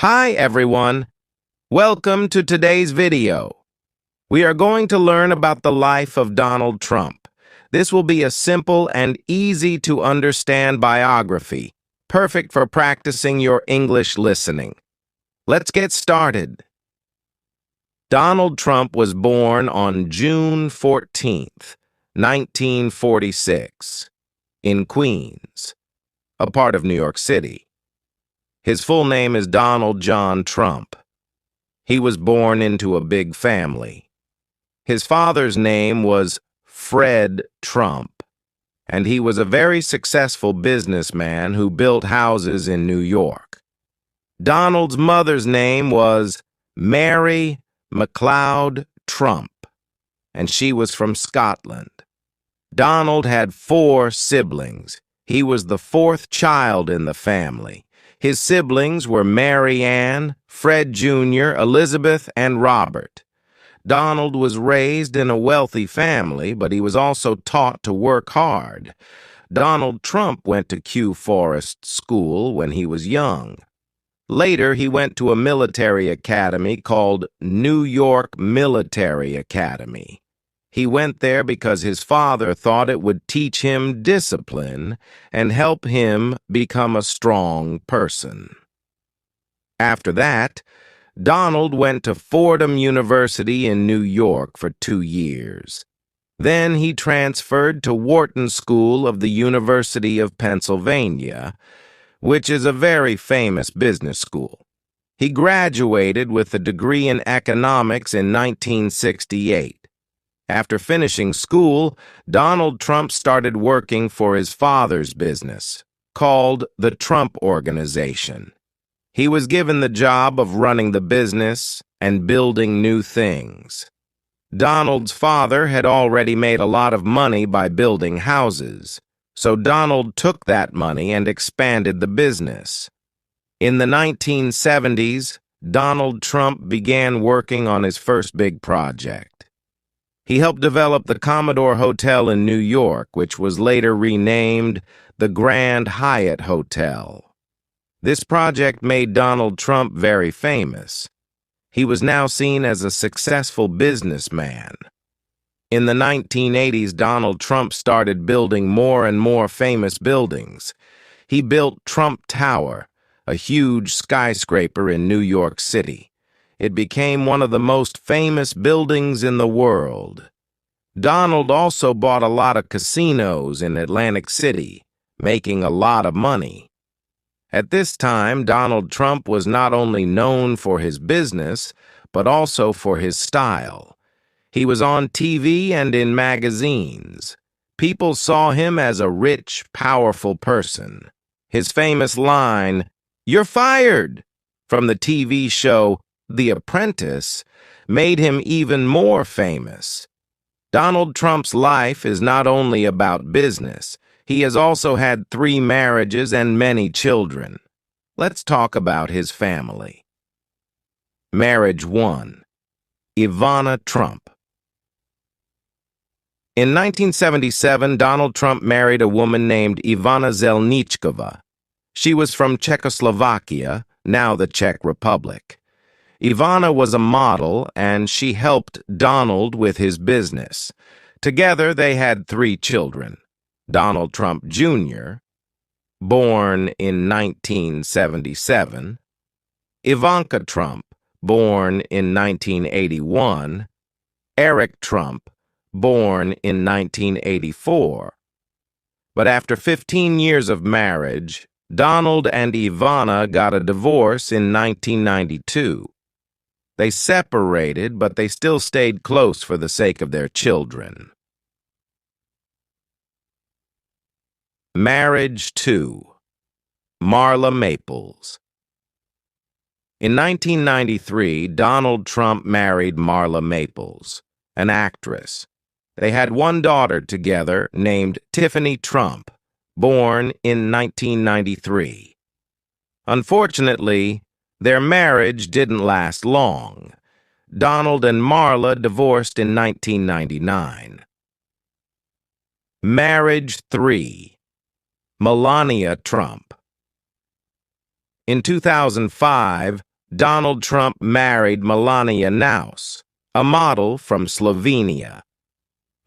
Hi everyone, welcome to today's video. We are going to learn about the life of Donald Trump. This will be a simple and easy to understand biography, perfect for practicing your English listening. Let's get started. Donald Trump was born on June 14th, 1946, in Queens, a part of New York City. His full name is Donald John Trump. He was born into a big family. His father's name was Fred Trump, and he was a very successful businessman who built houses in New York. Donald's mother's name was Mary MacLeod Trump, and she was from Scotland. Donald had 4 siblings. He was the 4th child in the family. His siblings were Mary Ann, Fred Jr., Elizabeth, and Robert. Donald was raised in a wealthy family, but he was also taught to work hard. Donald Trump went to Kew Forest School when he was young. Later, he went to a military academy called New York Military Academy. He went there because his father thought it would teach him discipline and help him become a strong person. After that, Donald went to Fordham University in New York for 2 years. Then he transferred to Wharton School of the University of Pennsylvania, which is a very famous business school. He graduated with a degree in economics in 1968. After finishing school, Donald Trump started working for his father's business, called the Trump Organization. He was given the job of running the business and building new things. Donald's father had already made a lot of money by building houses, so Donald took that money and expanded the business. In the 1970s, Donald Trump began working on his first big project. He helped develop the Commodore Hotel in New York, which was later renamed the Grand Hyatt Hotel. This project made Donald Trump very famous. He was now seen as a successful businessman. In the 1980s, Donald Trump started building more and more famous buildings. He built Trump Tower, a huge skyscraper in New York City. It became one of the most famous buildings in the world. Donald also bought a lot of casinos in Atlantic City, making a lot of money. At this time, Donald Trump was not only known for his business, but also for his style. He was on TV and in magazines. People saw him as a rich, powerful person. His famous line, "You're fired," from the TV show The Apprentice, made him even more famous. Donald Trump's life is not only about business. He has also had 3 marriages and many children. Let's talk about his family. Marriage 1. Ivana Trump. In 1977, Donald Trump married a woman named Ivana Zelničková. She was from Czechoslovakia, now the Czech Republic. Ivana was a model, and she helped Donald with his business. Together, they had 3 children. Donald Trump Jr., born in 1977, Ivanka Trump, born in 1981, Eric Trump, born in 1984. But after 15 years of marriage, Donald and Ivana got a divorce in 1992. They separated, but they still stayed close for the sake of their children. Marriage 2. Marla Maples. In 1993, Donald Trump married Marla Maples, an actress. They had 1 daughter together named Tiffany Trump, born in 1993. Unfortunately, their marriage didn't last long. Donald and Marla divorced in 1999. Marriage 3. Melania Trump. In 2005, Donald Trump married Melania Naus, a model from Slovenia.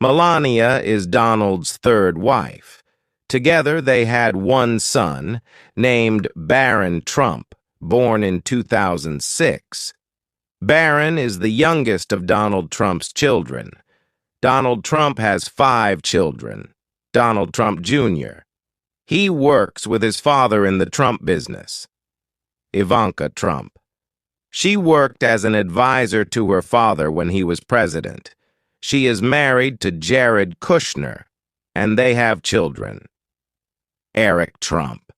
Melania is Donald's third wife. Together, they had one son, named Barron Trump, born in 2006. Barron is the youngest of Donald Trump's children. Donald Trump has 5 children. Donald Trump Jr. He works with his father in the Trump business. Ivanka Trump. She worked as an advisor to her father when he was president. She is married to Jared Kushner, and they have children. Eric Trump.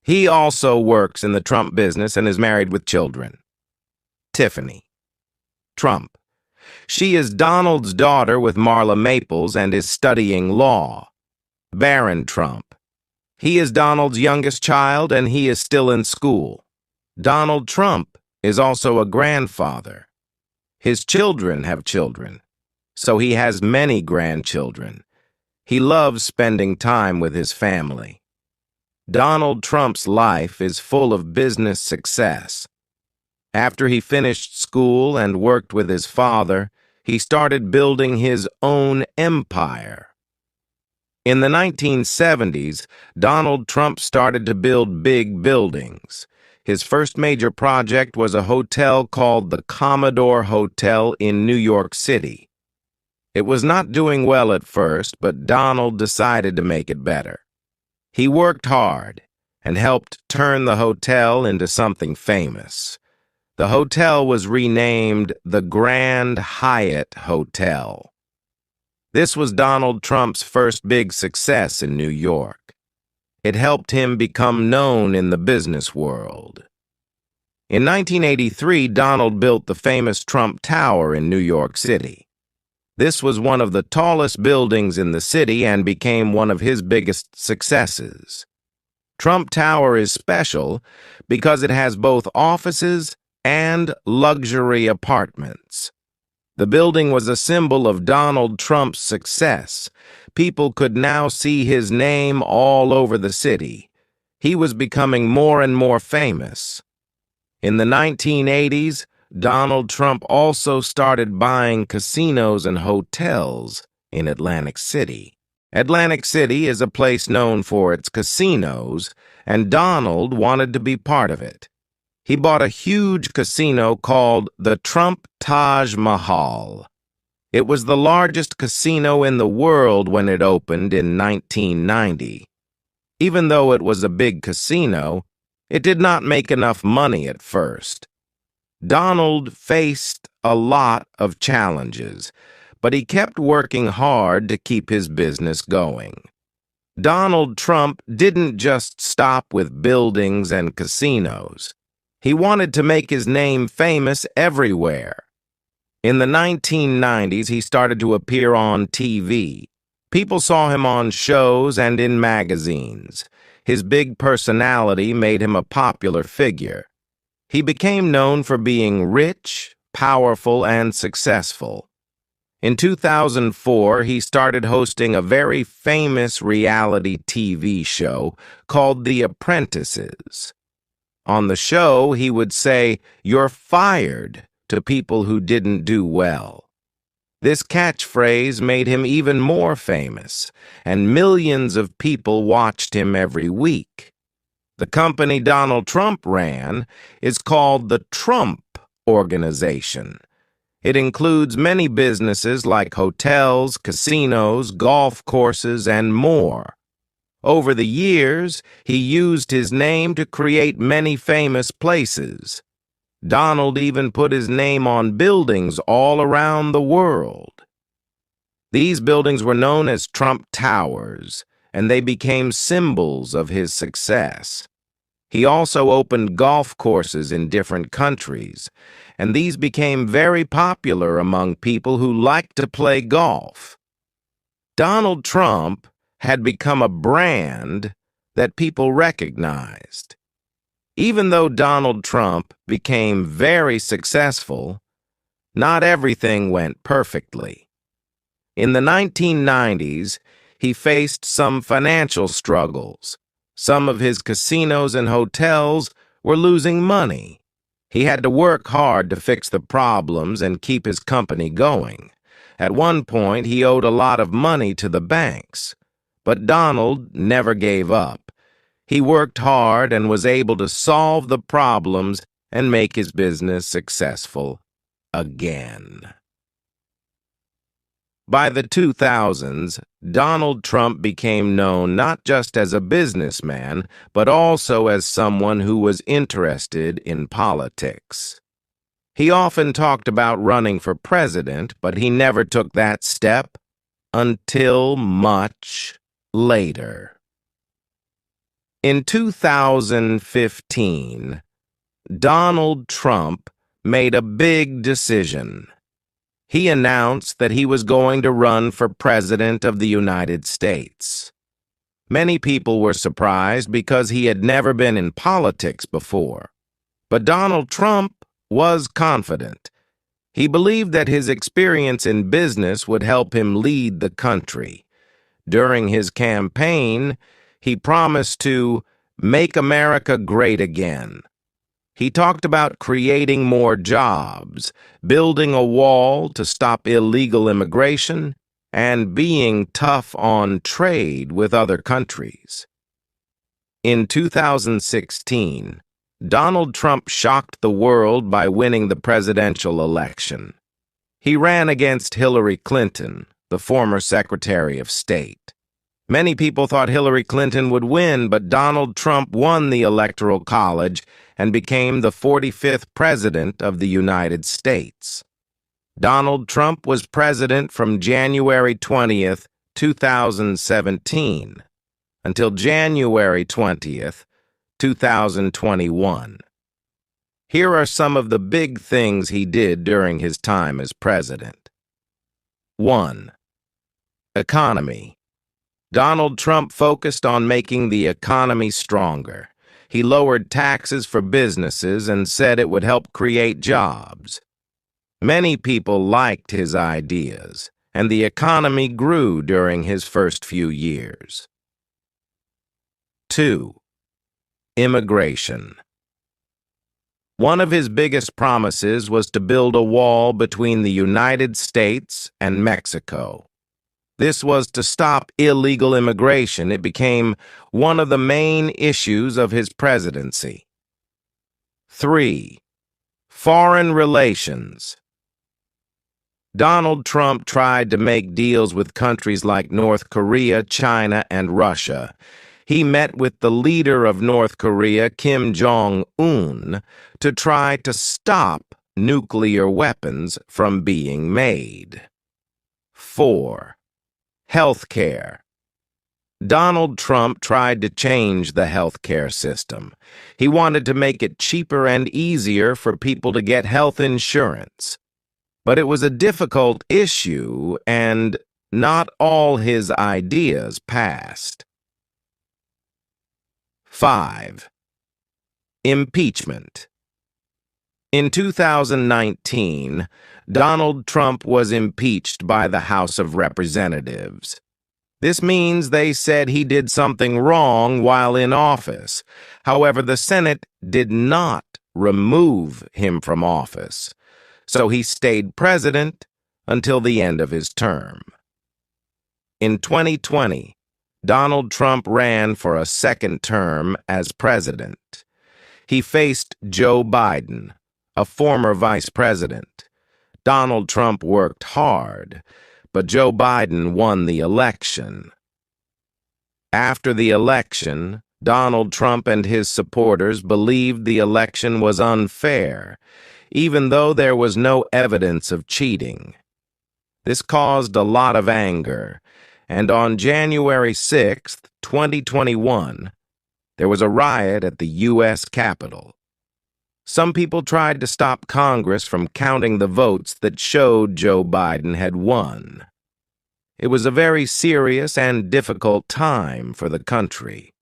He also works in the Trump business and is married with children. Tiffany Trump. She is Donald's daughter with Marla Maples and is studying law. Barron Trump. He is Donald's youngest child and he is still in school. Donald Trump is also a grandfather. His children have children, so he has many grandchildren. He loves spending time with his family. Donald Trump's life is full of business success. After he finished school and worked with his father, he started building his own empire. In the 1970s, Donald Trump started to build big buildings. His first major project was a hotel called the Commodore Hotel in New York City. It was not doing well at first, but Donald decided to make it better. He worked hard and helped turn the hotel into something famous. The hotel was renamed the Grand Hyatt Hotel. This was Donald Trump's first big success in New York. It helped him become known in the business world. In 1983, Donald built the famous Trump Tower in New York City. This was one of the tallest buildings in the city and became one of his biggest successes. Trump Tower is special because it has both offices and luxury apartments. The building was a symbol of Donald Trump's success. People could now see his name all over the city. He was becoming more and more famous. In the 1980s, Donald Trump also started buying casinos and hotels in Atlantic City. Atlantic City is a place known for its casinos, and Donald wanted to be part of it. He bought a huge casino called the Trump Taj Mahal. It was the largest casino in the world when it opened in 1990. Even though it was a big casino, it did not make enough money at first. Donald faced a lot of challenges, but he kept working hard to keep his business going. Donald Trump didn't just stop with buildings and casinos. He wanted to make his name famous everywhere. In the 1990s, he started to appear on TV. People saw him on shows and in magazines. His big personality made him a popular figure. He became known for being rich, powerful, and successful. In 2004, he started hosting a very famous reality TV show called The Apprentices. On the show, he would say, "You're fired," to people who didn't do well. This catchphrase made him even more famous, and millions of people watched him every week. The company Donald Trump ran is called the Trump Organization. It includes many businesses like hotels, casinos, golf courses, and more. Over the years, he used his name to create many famous places. Donald even put his name on buildings all around the world. These buildings were known as Trump Towers, and they became symbols of his success. He also opened golf courses in different countries, and these became very popular among people who liked to play golf. Donald Trump had become a brand that people recognized. Even though Donald Trump became very successful, not everything went perfectly. In the 1990s, he faced some financial struggles. Some of his casinos and hotels were losing money. He had to work hard to fix the problems and keep his company going. At one point, he owed a lot of money to the banks. But Donald never gave up. He worked hard and was able to solve the problems and make his business successful again. By the 2000s, Donald Trump became known not just as a businessman, but also as someone who was interested in politics. He often talked about running for president, but he never took that step until much later. In 2015, Donald Trump made a big decision. He announced that he was going to run for President of the United States. Many people were surprised because he had never been in politics before. But Donald Trump was confident. He believed that his experience in business would help him lead the country. During his campaign, he promised to make America great again. He talked about creating more jobs, building a wall to stop illegal immigration, and being tough on trade with other countries. In 2016, Donald Trump shocked the world by winning the presidential election. He ran against Hillary Clinton, the former Secretary of State. Many people thought Hillary Clinton would win, but Donald Trump won the Electoral College and became the 45th President of the United States. Donald Trump was president from January 20th, 2017, until January 20th, 2021. Here are some of the big things he did during his time as president. 1. Economy. Donald Trump focused on making the economy stronger. He lowered taxes for businesses and said it would help create jobs. Many people liked his ideas, and the economy grew during his first few years. 2. Immigration. One of his biggest promises was to build a wall between the United States and Mexico. This was to stop illegal immigration. It became one of the main issues of his presidency. 3. Foreign relations. Donald Trump tried to make deals with countries like North Korea, China, and Russia. He met with the leader of North Korea, Kim Jong-un, to try to stop nuclear weapons from being made. 4. Healthcare. Donald Trump tried to change the healthcare system. He wanted to make it cheaper and easier for people to get health insurance. But it was a difficult issue, and not all his ideas passed. 5. Impeachment. In 2019, Donald Trump was impeached by the House of Representatives. This means they said he did something wrong while in office. However, the Senate did not remove him from office, so he stayed president until the end of his term. In 2020, Donald Trump ran for a second term as president. He faced Joe Biden, a former vice president. Donald Trump worked hard, but Joe Biden won the election. After the election, Donald Trump and his supporters believed the election was unfair, even though there was no evidence of cheating. This caused a lot of anger, and on January 6, 2021, there was a riot at the U.S. Capitol. Some people tried to stop Congress from counting the votes that showed Joe Biden had won. It was a very serious and difficult time for the country.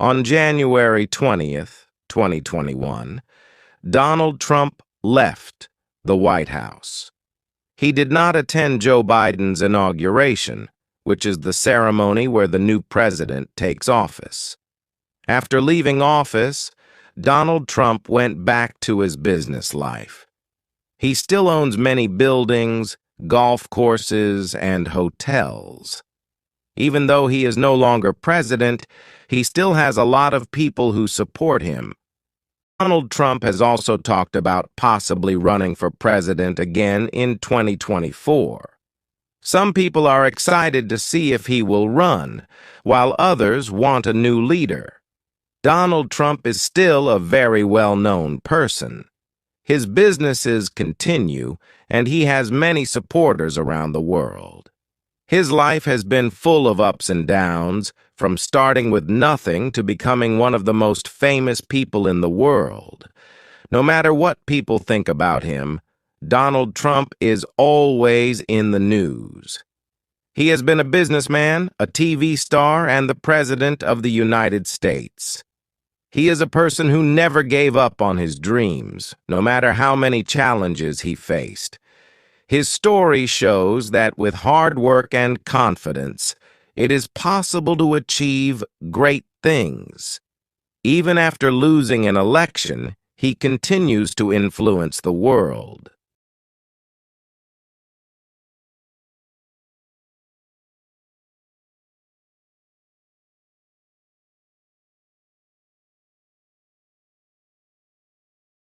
On January 20th, 2021, Donald Trump left the White House. He did not attend Joe Biden's inauguration, which is the ceremony where the new president takes office. After leaving office, Donald Trump went back to his business life. He still owns many buildings, golf courses, and hotels. Even though he is no longer president, he still has a lot of people who support him. Donald Trump has also talked about possibly running for president again in 2024. Some people are excited to see if he will run, while others want a new leader. Donald Trump is still a very well-known person. His businesses continue, and he has many supporters around the world. His life has been full of ups and downs, from starting with nothing to becoming one of the most famous people in the world. No matter what people think about him, Donald Trump is always in the news. He has been a businessman, a TV star, and the President of the United States. He is a person who never gave up on his dreams, no matter how many challenges he faced. His story shows that with hard work and confidence, it is possible to achieve great things. Even after losing an election, he continues to influence the world.